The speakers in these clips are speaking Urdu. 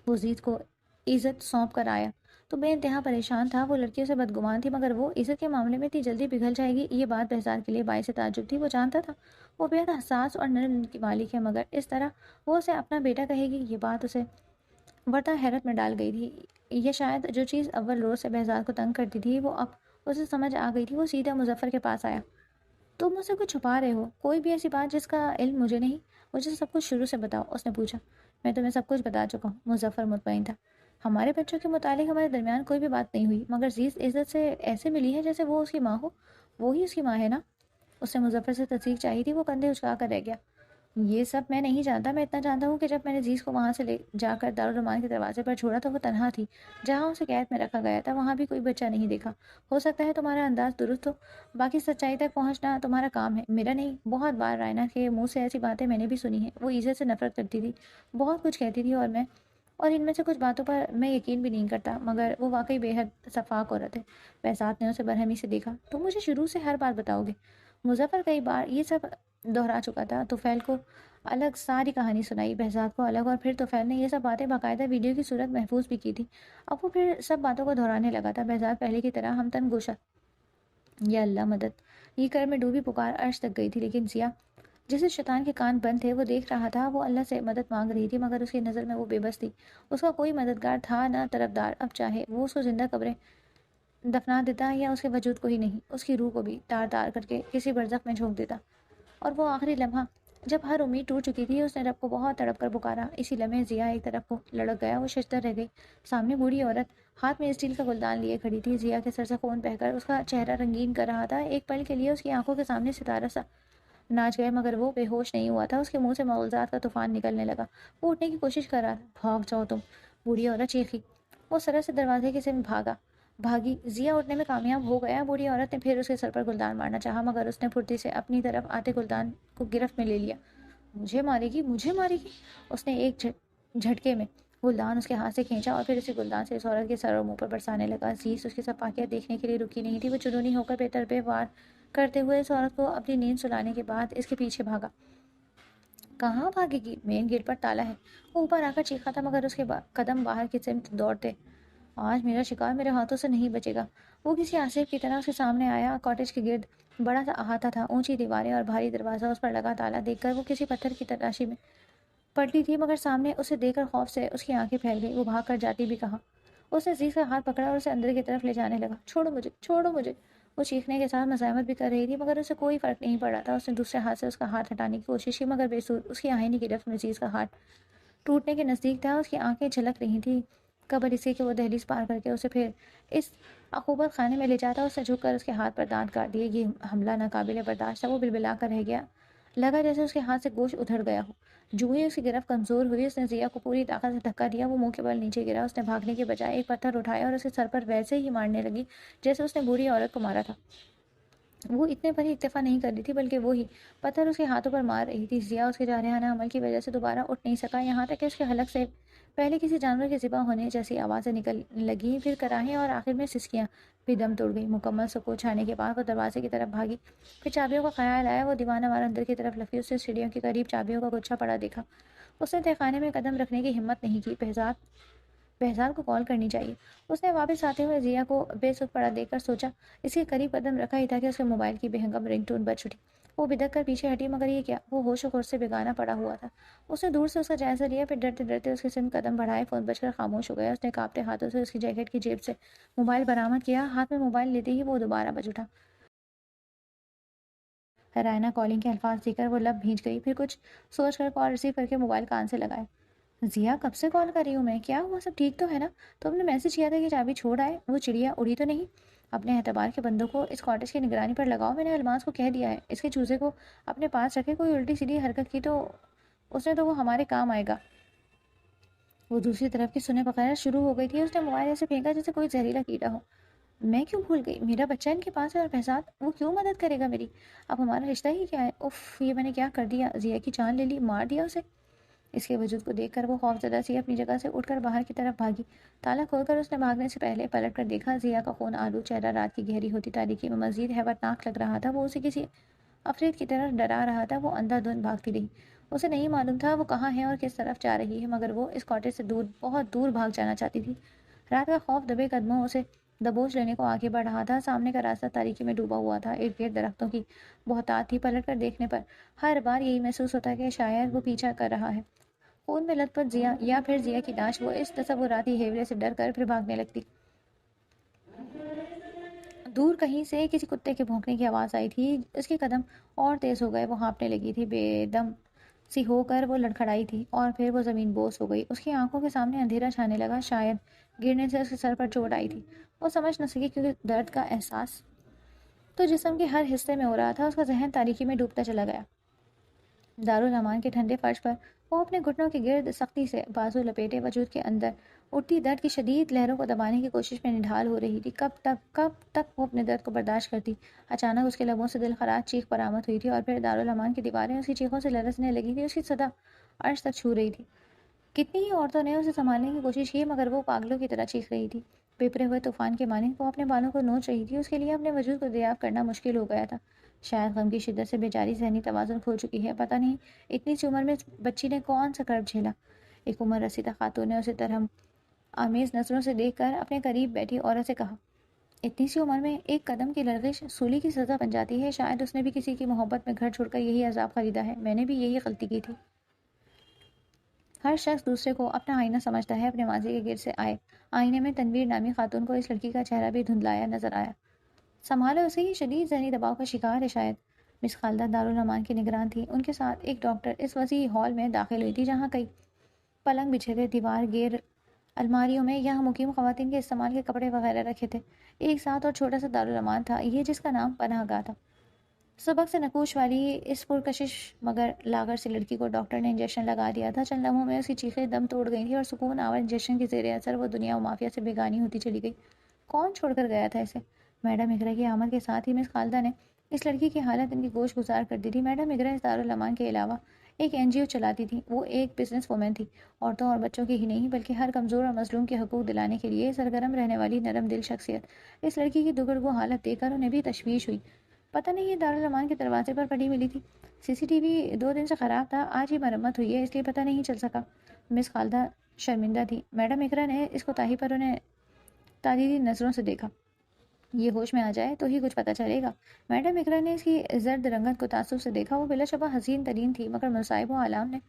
وہ عزیز کو عزت سونپ کر آیا تو بے انتہا پریشان تھا. وہ لڑکیوں سے بدگمان تھی مگر وہ عزت کے معاملے میں اتنی جلدی پگھل جائے گی یہ بات بہزاد کے لیے باعث تعجب تھی. وہ جانتا تھا وہ بے حد حساس اور نرم کی مالک ہے مگر اس طرح وہ اسے اپنا بیٹا کہے گی یہ بات اسے ورطہ حیرت میں ڈال گئی تھی. یہ شاید جو چیز اول روز سے بہزاد کو تنگ کرتی تھی وہ اب اسے سمجھ آ گئی تھی. وہ سیدھا مظفر کے پاس آیا. تم مجھ سے کچھ چھپا رہے ہو؟ کوئی بھی ایسی بات جس کا علم مجھے نہیں؟ مجھے سب کچھ شروع سے بتاؤ اس نے پوچھا. میں تمہیں سب کچھ بتا چکا ہوں. مظفر مطمئن تھا. ہمارے بچوں کے متعلق ہمارے درمیان کوئی بھی بات نہیں ہوئی مگر عزیز عزت سے ایسے ملی ہے جیسے وہ اس کی ماں ہو. وہی اس کی ماں ہے نا؟ اس نے مظفر سے تصدیق چاہی تھی. وہ کندھے اچکا کر رہ گیا. یہ سب میں نہیں جانتا. میں اتنا جانتا ہوں کہ جب میں نے عزیز کو وہاں سے لے جا کر دارالرحمان کے دروازے پر چھوڑا تو وہ تنہا تھی. جہاں اسے قید میں رکھا گیا تھا وہاں بھی کوئی بچہ نہیں دیکھا. ہو سکتا ہے تمہارا انداز درست ہو. باقی سچائی تک پہنچنا تمہارا کام ہے میرا نہیں. بہت بار رائنا کے منہ سے ایسی باتیں میں نے بھی سنی ہیں. وہ عزت سے نفرت کرتی تھی. بہت کچھ کہتی تھی اور ان میں سے کچھ باتوں پر میں یقین بھی نہیں کرتا مگر وہ واقعی بے حد شفاق عورت ہے. بہزاد نے اسے برہمی سے دیکھا. تم مجھے شروع سے ہر بات بتاؤ گے؟ مظفر کئی بار یہ سب دہرا چکا تھا. طفیل کو الگ ساری کہانی سنائی, بہزاد کو الگ, اور پھر طفیل نے یہ سب باتیں باقاعدہ ویڈیو کی صورت محفوظ بھی کی تھی. اب وہ پھر سب باتوں کو دہرانے لگا تھا. بہزاد پہلے کی طرح ہمتن گوشہ یا اللہ مدد یہ کر میں ڈوبی پکار عرش تک گئی تھی. لیکن ضیا جسے شیطان کے کان بند تھے وہ دیکھ رہا تھا. وہ اللہ سے مدد مانگ رہی تھی مگر اس کی نظر میں وہ بے بس تھی. اس کا کوئی مددگار تھا نہ طرفدار. اب چاہے وہ اس کو زندہ قبریں دفنا دیتا یا اس کے وجود کو ہی نہیں اس کی روح کو بھی تار تار کر کے کسی برزخ میں جھونک دیتا. اور وہ آخری لمحہ جب ہر امید ٹوٹ چکی تھی اس نے رب کو بہت تڑپ کر پکارا. اسی لمحے ضیا ایک طرف کو لڑک گیا. وہ ششدر رہ گئی. سامنے بوڑھی عورت ہاتھ میں اسٹیل کا گلدان لیے کھڑی تھی. ضیا کے سر سے خون بہہ کر اس کا چہرہ رنگین کر رہا تھا. ایک پل کے لیے اس کی آنکھوں کے سامنے ستارہ سا ناچ گئے مگر وہ بے ہوش نہیں ہوا تھا. اس کے منہ سے معجزات کا طوفان نکلنے لگا. وہ اٹھنے کی کوشش کر رہا تھا. بھاگ جاؤ تم, بوڑھی عورت چیخی. وہ سرے سے دروازے کی سمت بھاگی. ضیا اٹھنے میں کامیاب ہو گیا. بوڑھی عورت نے پھر اس کے سر پر گلدان مارنا چاہا مگر اس نے پھرتی سے اپنی طرف آتے گلدان کو گرفت میں لے لیا. مجھے مارے گی, مجھے مارے گی. اس نے ایک جھٹکے میں گلدان اس کے ہاتھ سے کھینچا اور پھر اسی گلدان سے اس عورت کے سر اور منہ پر برسانے لگا. عزیز اس کی صفاقیت دیکھنے کے لیے رکی نہیں تھی. وہ جنونی ہو کر بے تربیہ وار کرتے ہوئے اس عورت کو اپنی نیند سلانے کے بعد اس کے پیچھے بھاگا. کہاں بھاگے گی؟ مین گیٹ پر تالا ہے. وہ اوپر آ کر چیخا تھا مگر اس کے قدم باہر کی سمت دوڑتے. آج میرا شکار میرے ہاتھوں سے نہیں بچے گا. وہ کسی آصف کی طرح اس کے سامنے آیا. کاٹیج کے گرد بڑا سا احاطہ تھا. اونچی دیواریں اور بھاری دروازہ, اس پر لگا تالا دیکھ کر وہ کسی پتھر کی تلاشی میں پلٹی تھی مگر سامنے اسے دیکھ کر خوف سے اس کی آنکھیں پھیل گئی. وہ بھاگ کر جاتی بھی کہاں. اس نے عزیز کا ہاتھ پکڑا اور اسے اندر کی طرف لے جانے لگا. چھوڑو مجھے, چھوڑو مجھے. وہ چیخنے کے ساتھ مزاحمت بھی کر رہی تھی مگر اسے کوئی فرق نہیں پڑ رہا تھا. اس نے دوسرے ہاتھ سے اس کا ہاتھ ہٹانے کی کوشش کی مگر بے سود. اس کی آہنی گرفت میں عزیز کا ہاتھ ٹوٹنے کے نزدیک تھا. اس کی آنکھیں جھلک رہی تھیں قبل اسی کہ وہ دہلیز پار کر کے اسے پھر اس عقوبت خانے میں لے جاتا. اس نے جھک کر اس کے ہاتھ پر دانت کاٹ دیے. یہ حملہ ناقابل برداشت تھا. وہ بلبلا کر رہ گیا. لگا جیسے اس کے ہاتھ سے گوشت ادھڑ گیا ہو. جو ہی اس کی گرفت کمزور ہوئی اس نے ضیا کو پوری طاقت سے دھکا دیا. وہ منہ کے بل نیچے گرا. اس نے بھاگنے کے بجائے ایک پتھر اٹھایا اور اسے سر پر ویسے ہی مارنے لگی جیسے اس نے بوڑھی عورت کو مارا تھا. وہ اتنے پر ہی اکتفا نہیں کر رہی تھی بلکہ وہی پتھر اس کے ہاتھوں پر مار رہی تھی. ضیا اس کے جارحانہ عمل کی وجہ سے دوبارہ اٹھ نہیں سکا. یہاں تک کہ اس کے حلق سے پہلے کسی جانور کے ذبح ہونے جیسی آوازیں نکلنے لگیں, پھر کراہیں اور آخر میں سسکیاں بھی دم توڑ گئی. مکمل سکوت چھانے کے بعد وہ دروازے کی طرف بھاگی. پھر چابیوں کا خیال آیا. وہ دیوانہ وار اندر کی طرف لفی. اس سے سیڑھیوں کے قریب چابیوں کا گچھا پڑا دیکھا. اس نے تہخانے میں قدم رکھنے کی ہمت نہیں کی. بہزاد کو کال کرنی چاہیے. اس نے واپس آتے ہوئے ضیا کو بے سود پڑا دیکھ کر سوچا. اس کے قریب قدم رکھا ہی تھا کہ اس کے موبائل کی بے ہنگم رنگ ٹون بج اٹھی. وہ بدک کر پیچھے ہٹی مگر یہ کیا, وہ ہوش و خرش سے بیگانہ پڑا ہوا تھا. اس نے دور سے اس کا جائزہ لیا, پھر ڈرتے ڈرتے اس کی سمت قدم بڑھائے. فون بج کر خاموش ہو گیا. اس نے کانپتے ہاتھوں سے اس کی جیکٹ کی جیب سے موبائل برآمد کیا. ہاتھ میں موبائل لیتے ہی وہ دوبارہ بج اٹھا. رائنا کالنگ کے الفاظ دے کر وہ لب بھیج گئی. پھر کچھ سوچ کر کال ریسیو کر کے موبائل کان سے لگایا. ضیا کب سے کال کر رہی ہوں میں, کیا ہوا, سب ٹھیک تو ہے نا؟ تم نے میسج کیا تھا کہ چابی چھوڑ آئے. وہ چڑیا اڑی تو نہیں؟ اپنے اعتبار کے بندوں کو اس کاٹیج کی نگرانی پر لگاؤ. میں نے الماس کو کہہ دیا ہے اس کے چوزے کو اپنے پاس رکھے. کوئی الٹی سیدھی حرکت کی تو اس نے تو وہ ہمارے کام آئے گا. وہ دوسری طرف کی سنے بغیر شروع ہو گئی تھی. اس نے موبائل ایسے پھینکا جیسے کوئی زہریلا کیڑا ہو. میں کیوں بھول گئی, میرا بچہ ان کے پاس ہے. اور بہزاد وہ کیوں مدد کرے گا میری؟ اب ہمارا رشتہ ہی کیا ہے؟ اف, یہ میں نے کیا کر دیا. ضیا کی جان لے لی, مار دیا اسے. اس کے وجود کو دیکھ کر وہ خوفزدہ سی اپنی جگہ سے اٹھ کر باہر کی طرف بھاگی. تالا کھول کر اس نے بھاگنے سے پہلے پلٹ کر دیکھا. ضیا کا خون آلود چہرہ رات کی گہری ہوتی تاریکی میں مزید ہیبتناک لگ رہا تھا. وہ اسے کسی عفریت کی طرح ڈرا رہا تھا. وہ اندھا دھند بھاگتی رہی. اسے نہیں معلوم تھا وہ کہاں ہے اور کس طرف جا رہی ہے، مگر وہ اس کاٹیج سے دور، بہت دور بھاگ جانا چاہتی تھی۔ رات کا خوف دبے قدموں اسے دبوچ لینے کو آگے بڑھ رہا تھا۔ سامنے کا راستہ تاریکی میں ڈوبا ہوا تھا، ارد گرد درختوں کی بہتات تھی۔ پلٹ کر دیکھنے پر ہر بار یہی محسوس ہوتا کہ شاید وہ پیچھا کر رہا ہے۔ خون میں لت پت ضیا یا پھر ضیا کی لاش، وہ اس تصوراتی ہیولے سے ڈر کر پھر بھاگنے لگتی۔ دور کہیں سے کسی کتے کے بھونکنے کی آواز آئی تھی، اس کے قدم اور تیز ہو گئے، وہ ہانپنے لگی تھی، بے دم سی ہو کر وہ لڑکھڑائی تھی اور پھر وہ زمین بوس ہو گئی۔ اس کی آنکھوں کے سامنے اندھیرا چھانے لگا، شاید گرنے سے اس کے سر پر چوٹ آئی تھی۔ وہ سمجھ نہ سکی کیونکہ درد کا احساس تو جسم کے ہر حصے میں ہو رہا تھا۔ اس کا ذہن تاریکی میں ڈوبتا چلا گیا۔ دارالامان کے ٹھنڈے فرش پر وہ اپنے گھٹنوں کے گرد سختی سے بازو لپیٹے وجود کے اندر اٹھتی درد کی شدید لہروں کو دبانے کی کوشش میں نڈھال ہو رہی تھی۔ کب تک وہ اپنے درد کو برداشت کرتی؟ اچانک اس کے لبوں سے دل خراش چیخ برآمد ہوئی تھی اور پھر دارالامان کی دیواریں اس کی چیخوں سے لرزنے لگی تھی۔ اس کی صدا عرش تک چھو رہی تھی۔ کتنی ہی عورتوں نے اسے سنبھالنے کی کوشش کی مگر وہ پاگلوں کی طرح چیخ رہی تھی، بپھرے ہوئے طوفان کے مانند۔ وہ اپنے بالوں کو نوچ رہی تھی، اس کے لیے اپنے وجود کو دریافت کرنا مشکل ہو گیا تھا۔ شاید غم کی شدت سے بیچاری ذہنی توازن کھو چکی ہے، پتہ نہیں اتنی سی عمر میں بچی نے کون سا کرب جھیلا۔ ایک عمر رسیدہ خاتون نے اسے ترہم آمیز نظروں سے دیکھ کر اپنے قریب بیٹھی عورت سے کہا، اتنی سی عمر میں ایک قدم کی لرزش سولی کی سزا بن جاتی ہے۔ شاید اس نے بھی کسی کی محبت میں گھر چھوڑ کر یہی عذاب خریدا ہے، میں نے بھی یہی غلطی کی تھی۔ ہر شخص دوسرے کو اپنا آئینہ سمجھتا ہے، اپنے ماضی کے گرد سے آئے آئینے میں تنویر نامی خاتون کو اس لڑکی کا چہرہ بھی دھندلایا نظر آیا۔ سنبھالو اسے، یہ شدید ذہنی دباؤ کا شکار ہے شاید۔ مس خالدہ دارالامان کی نگران تھی، ان کے ساتھ ایک ڈاکٹر اس وسیع ہال میں داخل ہوئی تھی جہاں کئی پلنگ بچھے تھے، دیوار گیر الماریوں میں یہاں مقیم خواتین کے استعمال کے کپڑے وغیرہ رکھے تھے۔ ایک ساتھ اور چھوٹا سا دارالامان تھا یہ، جس کا نام پناہ گاہ تھا۔ سبق سے نقوش والی اس پرکشش مگر لاغر سی لڑکی کو ڈاکٹر نے انجیکشن لگا دیا تھا۔ چند لمحوں میں اس کی چیخیں دم توڑ گئی تھیں اور سکون آور انجیکشن کے زیر اثر وہ دنیا و مافیا سے بیگانی ہوتی چلی گئی۔ کون چھوڑ کر گیا تھا اسے؟ میڈم اقرا کی آمد کے ساتھ ہی مس خالدہ نے اس لڑکی کی حالت ان کی گوش گزار کر دی تھی۔ میڈم اقرا اس دارالامان کے علاوہ ایک NGO چلاتی تھی۔ وہ ایک بزنس وومن تھی، عورتوں اور بچوں کی ہی نہیں بلکہ ہر کمزور اور مظلوم کے حقوق دلانے کے لیے سرگرم رہنے والی نرم دل شخصیت۔ اس لڑکی کی دگرگو حالت دیکھ کر انہیں بھی تشویش ہوئی۔ پتہ نہیں یہ دارالامان کے دروازے پر پڑی ملی تھی، CCTV 2 دن سے خراب تھا، آج ہی مرمت ہوئی ہے اس لیے پتہ نہیں چل سکا۔ مس خالدہ شرمندہ تھی۔ میڈم اقرا نے اس کوتاہی پر انہیں تادیدی نظروں سے دیکھا۔ یہ ہوش میں آ جائے تو ہی کچھ پتہ چلے گا۔ میڈم اقرا نے اس کی زرد رنگت کو تعصب سے دیکھا۔ وہ بلا شبہ حسین ترین تھی مگر مصائب و آلام نے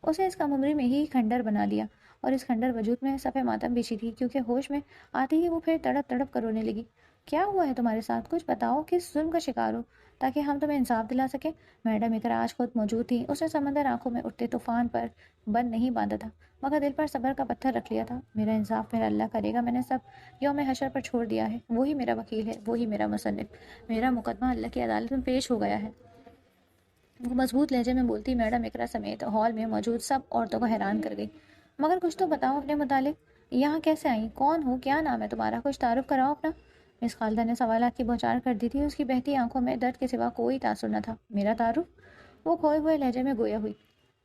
اسے اس کم عمری میں ہی کھنڈر بنا دیا اور اس کھنڈر وجود میں صفِ ماتم بچھی تھی، کیونکہ ہوش میں آتے ہی وہ پھر تڑپ تڑپ کر رونے لگی۔ کیا ہوا ہے تمہارے ساتھ؟ کچھ بتاؤ، کس ظلم کا شکار ہو تاکہ ہم تمہیں انصاف دلا سکیں۔ میڈم اقرا آج خود موجود تھی۔ اس نے سمندر آنکھوں میں اٹھتے طوفان پر بند نہیں باندھا تھا مگر دل پر صبر کا پتھر رکھ لیا تھا۔ میرا انصاف میرا اللہ کرے گا، میں نے سب یوم حشر پر چھوڑ دیا ہے، وہی میرا وکیل ہے، وہی میرا مصنف، میرا مقدمہ اللہ کی عدالت میں پیش ہو گیا ہے۔ وہ مضبوط لہجے میں بولتی میڈم اقرا سمیت ہال میں موجود سب عورتوں کو حیران کر گئی۔ مگر کچھ تو بتاؤ اپنے متعلق، یہاں کیسے آئیں، کون ہو، کیا نام ہے تمہارا، کچھ تعارف کراؤ اپنا۔ مس خالدہ نے سوالات کی بوچھار کر دی تھی، اس کی بہتی آنکھوں میں درد کے سوا کوئی تاثر نہ تھا۔ میرا تعارف؟ وہ کھوئے ہوئے لہجے میں گویا ہوئی۔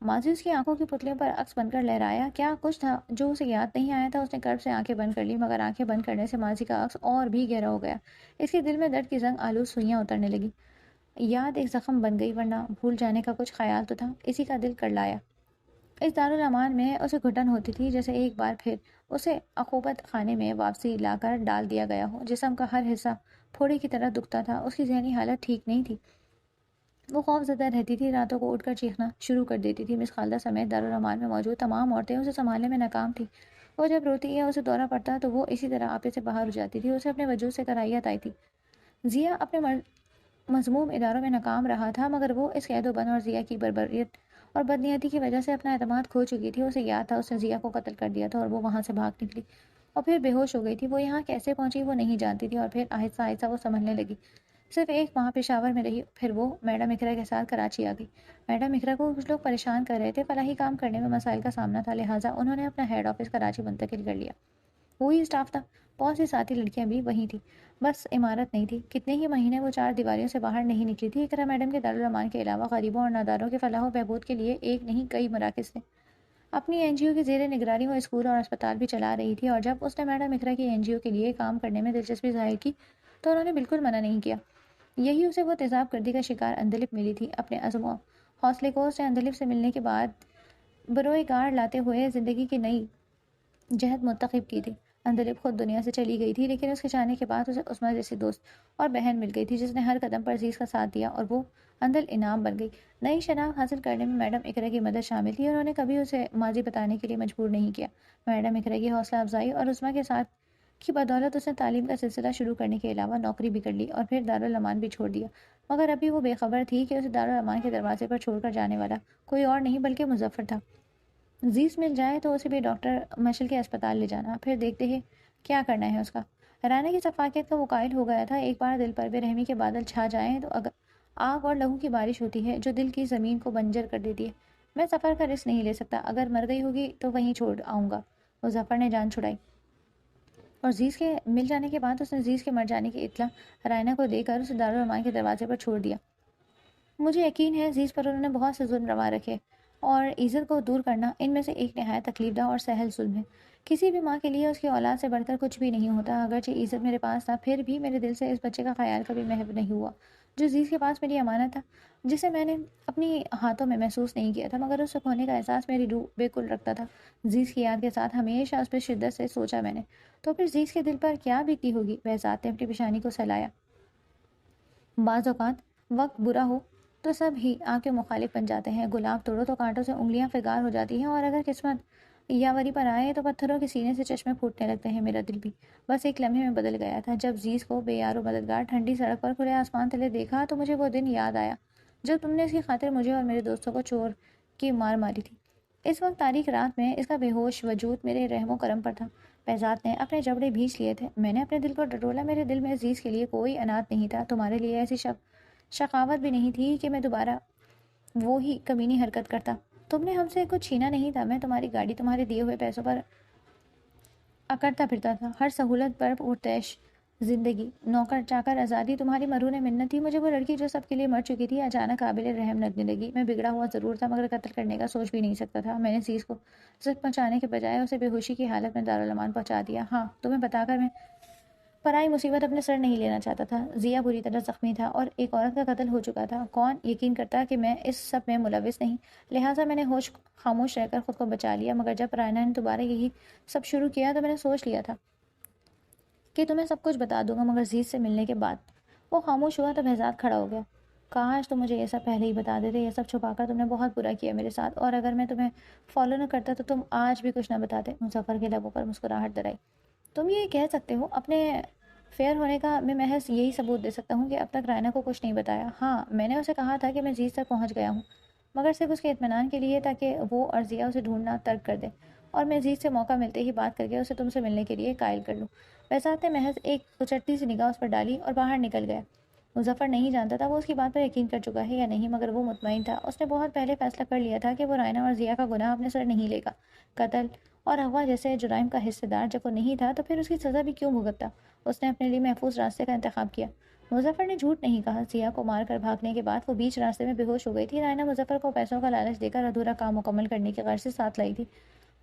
ماضی اس کی آنکھوں کی پتلیوں پر عکس بن کر لہرایا۔ کیا کچھ تھا جو اسے یاد نہیں آیا تھا؟ اس نے کرب سے آنکھیں بند کر لی مگر آنکھیں بند کرنے سے ماضی کا عکس اور بھی گہرا ہو گیا۔ اس کے دل میں درد کی زنگ آلود سوئیاں اترنے لگی۔ یاد ایک زخم بن گئی، ورنہ بھول جانے کا کچھ خیال تو تھا۔ اسی کا دل کرلایا۔ اس دارالامان میں اسے گھٹن ہوتی تھی جیسے ایک بار پھر اسے عقوبت خانے میں واپسی لا کر ڈال دیا گیا ہو۔ جسم کا ہر حصہ پھوڑے کی طرح دکھتا تھا۔ اس کی ذہنی حالت ٹھیک نہیں تھی، وہ خوف زدہ رہتی تھی، راتوں کو اٹھ کر چیخنا شروع کر دیتی تھی۔ مس خالدہ سمیت دارالامان میں موجود تمام عورتیں اسے سنبھالنے میں ناکام تھیں۔ وہ جب روتی یا اسے دورہ پڑتا تو وہ اسی طرح آپے سے باہر ہو جاتی تھی، اسے اپنے وجود سے کراہیت آئی تھی۔ ضیا اپنے مذموم اداروں میں ناکام رہا تھا مگر وہ اس قید و بند اور ضیا کی بربریت اور بدنیتی کی وجہ سے اپنا اعتماد کھو چکی تھی۔ اسے یاد تھا اس نے ضیا کو قتل کر دیا تھا اور وہ وہاں سے بھاگ نکلی اور پھر بے ہوش ہو گئی تھی۔ وہ یہاں کیسے پہنچی وہ نہیں جانتی تھی اور پھر آہستہ آہستہ وہ سمجھنے لگی۔ صرف ایک ماہ پشاور میں رہی، پھر وہ میڈم اقرا کے ساتھ کراچی آ گئی۔ میڈم اقرا کو کچھ لوگ پریشان کر رہے تھے، فلاحی کام کرنے میں مسائل کا سامنا تھا، لہٰذا انہوں نے اپنا ہیڈ آفس کراچی منتقل کر لیا۔ وہی اسٹاف تھا، بہت سی ساتھی لڑکیاں بھی وہیں تھیں، بس عمارت نہیں تھی۔ کتنے ہی مہینے وہ چار دیواریوں سے باہر نہیں نکلی تھی۔ اقرا میڈم کے دارالامان کے علاوہ غریبوں اور ناداروں کے فلاح و بہبود کے لیے ایک نہیں کئی مراکز تھے۔ اپنی NGO کی زیر نگرانی وہ اسکول اور اسپتال بھی چلا رہی تھی، اور جب اس نے میڈم اقرا کی NGO کے لیے کام کرنے میں دلچسپی ظاہر کی تو انہوں نے بالکل منع نہیں کیا۔ یہی اسے وہ تیزاب گردی کا شکار اندلپ ملی تھی۔ اپنے عزم و حوصلے کو اس نے اندلیب سے ملنے کے بعد بروئے گار لاتے ہوئے زندگی کی نئی جہت منتخب کی تھی۔ اندلیب خود دنیا سے چلی گئی تھی، لیکن اس کے جانے کے بعد اسے عثمہ جیسی دوست اور بہن مل گئی تھی جس نے ہر قدم پر عزیز کا ساتھ دیا، اور وہ اندل انعام بن گئی۔ نئی شناخت حاصل کرنے میں میڈم اقرا کی مدد شامل تھی، انہوں نے کبھی اسے ماضی بتانے کے لیے مجبور نہیں کیا۔ میڈم اقرا کی حوصلہ افزائی اور عثمہ کے ساتھ کی بدولت اس نے تعلیم کا سلسلہ شروع کرنے کے علاوہ نوکری بھی کر لی اور پھر دارالامان بھی چھوڑ دیا، مگر ابھی وہ بے خبر تھی کہ اسے دارالامان کے دروازے پر چھوڑ کر جانے والا کوئی اور نہیں بلکہ مظفر تھا۔ عزیز مل جائے تو اسے بھی ڈاکٹر مشل کے اسپتال لے جانا، پھر دیکھتے ہیں کیا کرنا ہے اس کا۔ رائنا کی شفاقیت کا وہ قائل ہو گیا تھا۔ ایک بار دل پر بے رحمی کے بادل چھا جائیں تو آگ اور لہو کی بارش ہوتی ہے جو دل کی زمین کو بنجر کر دیتی ہے۔ میں سفر کا رسک نہیں لے سکتا، اگر مر گئی ہوگی تو وہیں چھوڑ آؤں گا۔ مظفر نے جان چھڑائی اور زیز کے مل جانے کے بعد اس نے زیز کے مر جانے کی اطلاع رائنا کو دے کر اسے دارالامان کے دروازے پر چھوڑ دیا۔ مجھے یقین ہے زیز پر انہوں نے بہت سے ظلم روا رکھے اور عزت کو دور کرنا ان میں سے ایک نہایت تکلیف دہ اور سہل ظلم ہے۔ کسی بھی ماں کے لیے اس کی اولاد سے بڑھ کر کچھ بھی نہیں ہوتا۔ اگرچہ عزت میرے پاس تھا، پھر بھی میرے دل سے اس بچے کا خیال کبھی محو نہیں ہوا جو زیز کے پاس میری امانت تھا، جسے میں نے اپنی ہاتھوں میں محسوس نہیں کیا تھا، مگر اس سے کھونے کا احساس میری روح بالکل رکھتا تھا۔ زیز کی یاد کے ساتھ ہمیشہ اس پہ شدت سے سوچا میں نے، تو پھر زیز کے دل پر کیا بیتی ہوگی۔ بہزاد نے اپنی پیشانی کو سہلایا۔ بعض اوقات وقت برا ہو تو سب ہی آپ کے مخالف بن جاتے ہیں۔ گلاب توڑو تو کانٹوں سے انگلیاں فگار ہو جاتی ہیں، اور اگر قسمت یاوری پر آئے تو پتھروں کے سینے سے چشمے پھوٹنے لگتے ہیں۔ میرا دل بھی بس ایک لمحے میں بدل گیا تھا۔ جب زیز کو بے یار و مددگار ٹھنڈی سڑک پر کھلے آسمان تلے دیکھا تو مجھے وہ دن یاد آیا جب تم نے اس کی خاطر مجھے اور میرے دوستوں کو چور کی مار ماری تھی۔ اس وقت تاریک رات میں اس کا بے ہوش وجود میرے رحم و کرم پر تھا۔ بہزاد نے اپنے جبڑے بھینچ لیے تھے۔ میں نے اپنے دل کو ٹٹولا۔ میرے دل میں عزیز کے لیے کوئی انات نہیں تھا، تمہارے لیے ایسی شقاوت بھی نہیں تھی کہ میں دوبارہ وہی کمینی حرکت کرتا۔ تم نے ہم سے کچھ چھینا نہیں تھا۔ میں تمہاری گاڑی تمہارے دیے ہوئے پیسوں پر اکڑتا پھرتا تھا۔ ہر سہولت پر پرتعیش زندگی، نوکر چاکر آزادی تمہاری مرہون منت تھی۔ مجھے وہ لڑکی جو سب کے لیے مر چکی تھی اچانک قابل رحم لگنے لگی۔ میں بگڑا ہوا ضرور تھا، مگر قتل کرنے کا سوچ بھی نہیں سکتا تھا۔ میں نے عزیز کو زخم پہنچانے کے بجائے اسے بے ہوشی کی حالت میں دارالامان پہنچا دیا۔ ہاں، تمہیں بتا کر میں پرائی مصیبت اپنے سر نہیں لینا چاہتا تھا۔ ضیا بری طرح زخمی تھا اور ایک عورت کا قتل ہو چکا تھا۔ کون یقین کرتا کہ میں اس سب میں ملوث نہیں، لہٰذا میں نے خاموش رہ کر خود کو بچا لیا۔ مگر جب رائنا نے دوبارہ یہی سب شروع کیا تو میں نے سوچ لیا تھا کہ تمہیں سب کچھ بتا دوں گا، مگر زیز سے ملنے کے بعد۔ وہ خاموش ہوا تو بہزاد کھڑا ہو گیا۔ کاش تم مجھے یہ سب پہلے ہی بتا دیتے۔ یہ سب چھپا کر تم نے بہت برا کیا میرے ساتھ، اور اگر میں تمہیں فالو نہ کرتا تو تم آج بھی کچھ نہ بتاتے۔ مظفر کے لبوں پر مسکراہٹ درائی۔ تم یہ کہہ سکتے ہو اپنے فیئر ہونے کا میں محض یہی ثبوت دے سکتا ہوں کہ اب تک رائنا کو کچھ نہیں بتایا۔ ہاں، میں نے اسے کہا تھا کہ میں زیز تک پہنچ گیا ہوں، مگر صرف اس کے اطمینان کے لیے تاکہ وہ اور ضیا اسے ڈھونڈنا ترک کر دے اور میں زیز سے موقع ملتے ہی بات کر کے اسے تم سے ملنے کے لیے قائل کر لوں۔ بہزاد نے محض ایک اچٹتی سی نگاہ اس پر ڈالی اور باہر نکل گیا۔ مظفر نہیں جانتا تھا وہ اس کی بات پر یقین کر چکا ہے یا نہیں، مگر وہ مطمئن تھا۔ اس نے بہت پہلے فیصلہ کر لیا تھا کہ وہ رائنا اور ضیا کا گناہ اپنے سر نہیں لے گا۔ قتل اور اغوا جیسے جرائم کا حصے دار جب وہ نہیں تھا تو پھر اس کی سزا بھی کیوں بھگتتا۔ اس نے اپنے لیے محفوظ راستے کا انتخاب کیا۔ مظفر نے جھوٹ نہیں کہا۔ ضیا کو مار کر بھاگنے کے بعد وہ بیچ راستے میں بے ہوش ہو گئی تھی۔ رائنا مظفر کو پیسوں کا لالچ دے کر ادھورا کام مکمل کرنے کی غرض سے ساتھ لائی تھی۔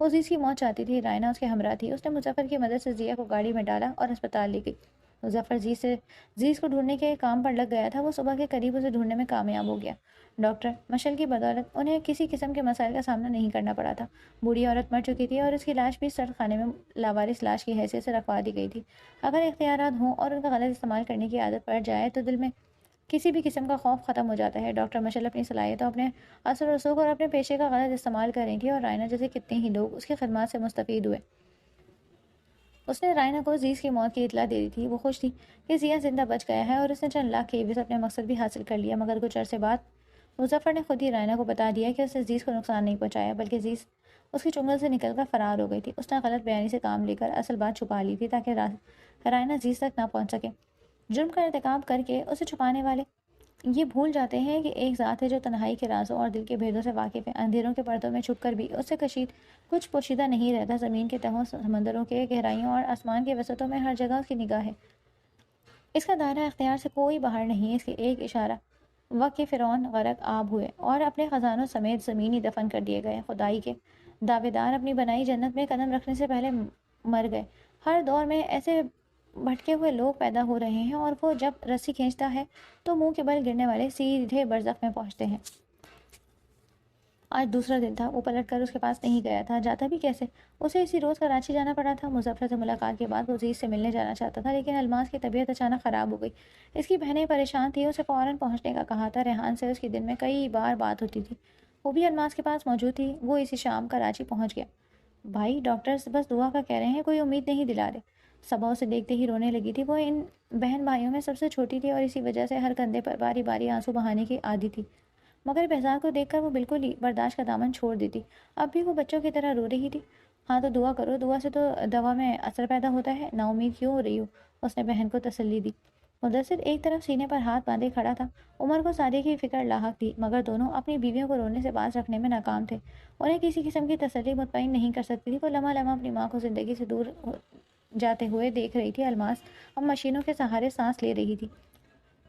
وہ زیز کی موت چاہتی تھی، رائنا اس کے ہمراہ تھی۔ اس نے مظفر کی مدد سے ضیا کو گاڑی میں ڈالا اور اسپتال لے گئی۔ مظفر زیز کو ڈھونڈنے کے کام پر لگ گیا تھا۔ وہ صبح کے قریب اسے ڈھونڈنے میں کامیاب ہو گیا۔ ڈاکٹر مشل کی بدولت انہیں کسی قسم کے مسائل کا سامنا نہیں کرنا پڑا تھا۔ بوڑھی عورت مر چکی تھی اور اس کی لاش بھی سرد خانے میں لاوارث لاش کی حیثیت سے رکھوا دی گئی تھی۔ اگر اختیارات ہوں اور ان کا غلط استعمال کرنے کی عادت پڑ جائے تو دل میں کسی بھی قسم کا خوف ختم ہو جاتا ہے۔ ڈاکٹر مشل اپنی صلاحیتوں، اپنے اثر و رسوخ اور اپنے پیشے کا غلط استعمال کر رہی تھی، اور رائنا جیسے کتنے ہی لوگ اس کی خدمات سے مستفید ہوئے۔ اس نے رائنا کو زیز کی موت کی اطلاع دے دی تھی۔ وہ خوش تھی کہ ضیا زندہ بچ گیا ہے اور اس نے چند لاکھ کے عوض اپنے مقصد بھی حاصل کر لیا۔ مگر کچھ عرصے بعد مظفر نے خود ہی رائنا کو بتا دیا کہ اس نے زیز کو نقصان نہیں پہنچایا، بلکہ زیز اس کی چنگل سے نکل کر فرار ہو گئی تھی۔ اس نے غلط بیانی سے کام لے کر اصل بات چھپا لی تھی تاکہ رائنا زیز تک نہ پہنچ سکے۔ جرم کا ارتکاب کر کے اسے چھپانے والے یہ بھول جاتے ہیں کہ ایک ذات ہے جو تنہائی کے رازوں اور دل کے بھیدوں سے واقف ہے۔ اندھیروں کے پردوں میں چھپ کر بھی اس سے کچھ پوشیدہ نہیں رہتا۔ زمین کے تہوں، سمندروں کے گہرائیوں اور آسمان کے وسعتوں میں ہر جگہ اس کی نگاہ ہے۔ اس کا دائرہ اختیار سے کوئی باہر نہیں۔ اس کے ایک اشارہ وقت کے فرعون غرق آب ہوئے اور اپنے خزانوں سمیت زمینی دفن کر دیے گئے۔ خدائی کے دعوے دار اپنی بنائی جنت میں قدم رکھنے سے پہلے مر گئے۔ ہر دور میں ایسے بھٹکے ہوئے لوگ پیدا ہو رہے ہیں، اور وہ جب رسی کھینچتا ہے تو منہ کے بل گرنے والے سیدھے برزخ میں پہنچتے ہیں۔ آج دوسرا دن تھا، وہ پلٹ کر اس کے پاس نہیں گیا تھا، جاتا بھی کیسے؟ اسے اسی روز کراچی جانا پڑا تھا۔ مظفر سے ملاقات کے بعد وہ عزیز سے ملنے جانا چاہتا تھا، لیکن الماس کی طبیعت اچانک خراب ہو گئی۔ اس کی بہنیں پریشان تھیں، اسے فوراً پہنچنے کا کہا تھا۔ ریحان سے اس کی دن میں کئی بار بات ہوتی تھی، وہ بھی الماس کے پاس موجود تھی۔ وہ اسی شام کراچی پہنچ گیا۔ بھائی ڈاکٹر بس دعا کا کہہ رہے ہیں، کوئی امید نہیں دلا رہے۔ صبا اسے دیکھتے ہی رونے لگی تھی۔ وہ ان بہن بھائیوں میں سب سے چھوٹی تھی اور اسی وجہ سے ہر کندھے پر باری باری آنسو بہانے کی عادی تھی، مگر بہزاد کو دیکھ کر وہ بالکل ہی برداشت کا دامن چھوڑ دیتی۔ اب بھی وہ بچوں کی طرح رو رہی تھی۔ ہاں تو دعا کرو، دعا سے تو دوا میں اثر پیدا ہوتا ہے، نا امید کیوں ہو رہی ہو؟ اس نے بہن کو تسلی دی۔ مدثر ایک طرف سینے پر ہاتھ باندھے کھڑا تھا۔ عمر کو سعدیہ کی فکر لاحق تھی، مگر دونوں اپنی بیویوں کو رونے سے باز رکھنے میں ناکام تھے۔ انہیں کسی قسم کی تسلی مطمئن نہیں کر سکتی تھی۔ وہ لمحہ لمحہ اپنی ماں کو زندگی سے دور جاتے ہوئے دیکھ رہی تھی۔ الماس اب مشینوں کے سہارے سانس لے رہی تھی۔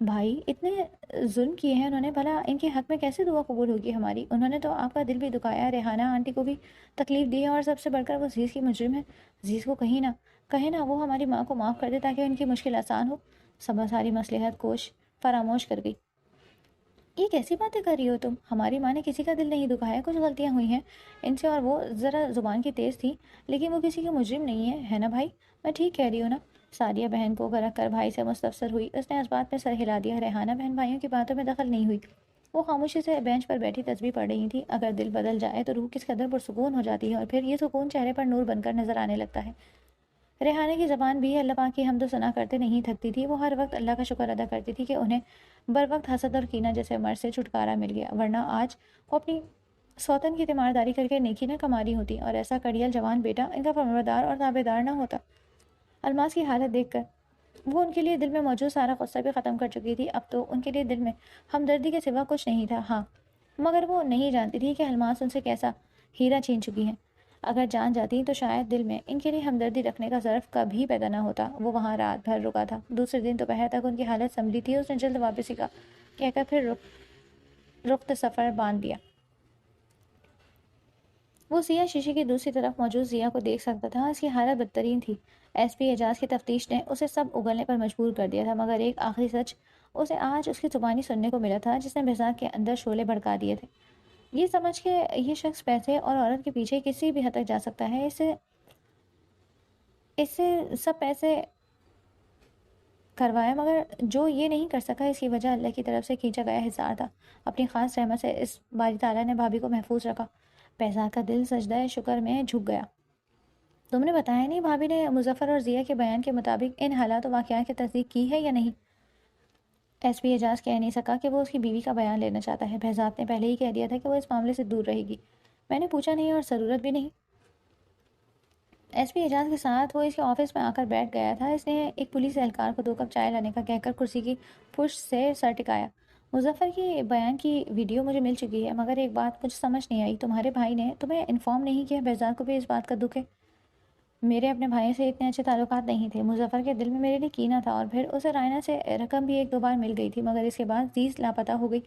بھائی اتنے ظلم کیے ہیں انہوں نے، بھلا ان کے حق میں کیسے دعا قبول ہوگی ہماری؟ انہوں نے تو آپ کا دل بھی دکھایا، ریحانہ آنٹی کو بھی تکلیف دی ہے، اور سب سے بڑھ کر وہ عزیز کی مجرم ہے۔ عزیز کو کہے نا وہ ہماری ماں کو معاف کر دے تاکہ ان کی مشکل آسان ہو۔ صبا ساری مصلحت کوش فراموش کر گئی۔ یہ کیسی باتیں کر رہی ہو تم؟ ہماری ماں نے کسی کا دل نہیں دکھایا، کچھ غلطیاں ہوئی ہیں ان سے، اور وہ ذرا زبان کی تیز تھی، لیکن وہ کسی کی مجرم نہیں ہے نا بھائی؟ میں ٹھیک کہہ رہی ہوں نا؟ سعدیہ بہن کو رکھ کر بھائی سے مستفسر ہوئی۔ اس نے اس بات پہ سر ہلا دیا۔ ریحانہ بہن بھائیوں کی باتوں میں دخل نہیں ہوئی، وہ خاموشی سے بینچ پر بیٹھی تسبیح پڑھ رہی تھی۔ اگر دل بدل جائے تو روح کس قدر پرسکون ہو جاتی ہے، اور پھر یہ سکون چہرے پر نور بن کر نظر آنے لگتا ہے۔ ریحانہ کی زبان بھی اللہ پاک کی حمد و ثنا کرتے نہیں تھکتی تھی۔ وہ ہر وقت اللہ کا شکر ادا کرتی تھی کہ انہیں بر وقت حسد اور کینہ جیسے مرض سے چھٹکارا مل گیا، ورنہ آج وہ اپنی سوتن کی تیمارداری کر کے نیکی نہ کما رہی ہوتی، اور ایسا کڑیل جوان بیٹا ان کا فرمانبردار اور تابعدار نہ ہوتا۔ الماس کی حالت دیکھ کر وہ ان کے لیے دل میں موجود سارا غصہ بھی ختم کر چکی تھی۔ اب تو ان کے لیے دل میں ہمدردی کے سوا کچھ نہیں تھا۔ ہاں، مگر وہ نہیں جانتی تھی کہ الماس ان سے کیسا ہیرا چھین چکی ہیں۔ اگر جان جاتی تو شاید دل میں ان کے لیے ہمدردی رکھنے کا ظرف کبھی پیدا نہ ہوتا۔ وہ وہاں رات بھر رکا تھا۔ دوسرے دن دوپہر تک ان کی حالت سنبھلی تھی۔ اس نے جلد واپسی کا کہہ کر پھر رخت سفر باندھ دیا۔ وہ سیاہ شیشے کی دوسری طرف موجود ضیا کو دیکھ سکتا تھا۔ اس کی حالت بدترین تھی۔ ایس پی اعجاز کی تفتیش نے اسے سب اگلنے پر مجبور کر دیا تھا، مگر ایک آخری سچ اسے آج اس کی زبانی سننے کو ملا تھا جس نے بہزاد کے اندر شعلے بھڑکا دیے تھے۔ یہ سمجھ کے یہ شخص پیسے اور عورت کے پیچھے کسی بھی حد تک جا سکتا ہے، اس سے سب پیسے کروایا، مگر جو یہ نہیں کر سکا اس کی وجہ اللہ کی طرف سے کھینچا گیا حصار تھا۔ اپنی خاص رحمت سے اس باری تعالیٰ نے بھابھی کو محفوظ رکھا۔ بہزاد کا دل سجدہ شکر میں جھک گیا۔ تم نے بتایا نہیں بھابھی نے مظفر اور ضیا کے بیان کے مطابق ان حالات و واقعات کی تصدیق کی ہے یا نہیں؟ ایس پی اعجاز کہہ نہیں سکا کہ وہ اس کی بیوی کا بیان لینا چاہتا ہے۔ بہزاد نے پہلے ہی کہہ دیا تھا کہ وہ اس معاملے سے دور رہے گی۔ میں نے پوچھا نہیں اور ضرورت بھی نہیں۔ ایس پی اعجاز کے ساتھ وہ اس کے آفس میں آ کر بیٹھ گیا تھا۔ اس نے ایک پولیس اہلکار کو 2 کپ چائے لانے کا کہہ کر کرسی کی پشت سے سر ٹکایا۔ مظفر کی بیان کی ویڈیو مجھے مل چکی ہے، مگر ایک بات مجھے سمجھ نہیں آئی، تمہارے بھائی نے تمہیں انفارم نہیں کیا؟ بہزاد کو بھی اس بات کا دکھ ہے۔ میرے اپنے بھائی سے اتنے اچھے تعلقات نہیں تھے۔ مظفر کے دل میں میرے لیے کینہ تھا، اور پھر اسے رائنا سے رقم بھی 1-2 بار مل گئی تھی، مگر اس کے بعد عزیز لاپتہ ہو گئی۔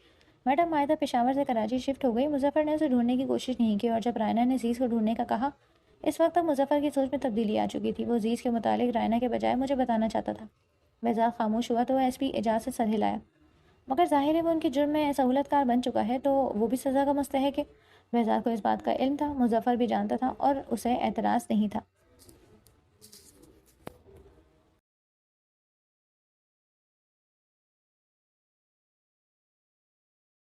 میڈم مائدہ پشاور سے کراچی شفٹ ہو گئی۔ مظفر نے اسے ڈھونڈنے کی کوشش نہیں کی، اور جب رائنا نے عزیز کو ڈھونڈنے کا کہا، اس وقت تک مظفر کی سوچ میں تبدیلی آ چکی تھی۔ وہ عزیز کے متعلق رائنا کے بجائے مجھے بتانا چاہتا تھا۔ بہزاد خاموش ہوا تو ایس پی اعجاز سے سر ہلایا۔ مگر ظاہر ہے وہ ان کے جرم میں سہولت کار بن چکا ہے، تو وہ بھی سزا کا مستحق ہے۔ بہزاد کو اس بات کا علم تھا، مظفر بھی جانتا تھا، اور اسے اعتراض نہیں تھا۔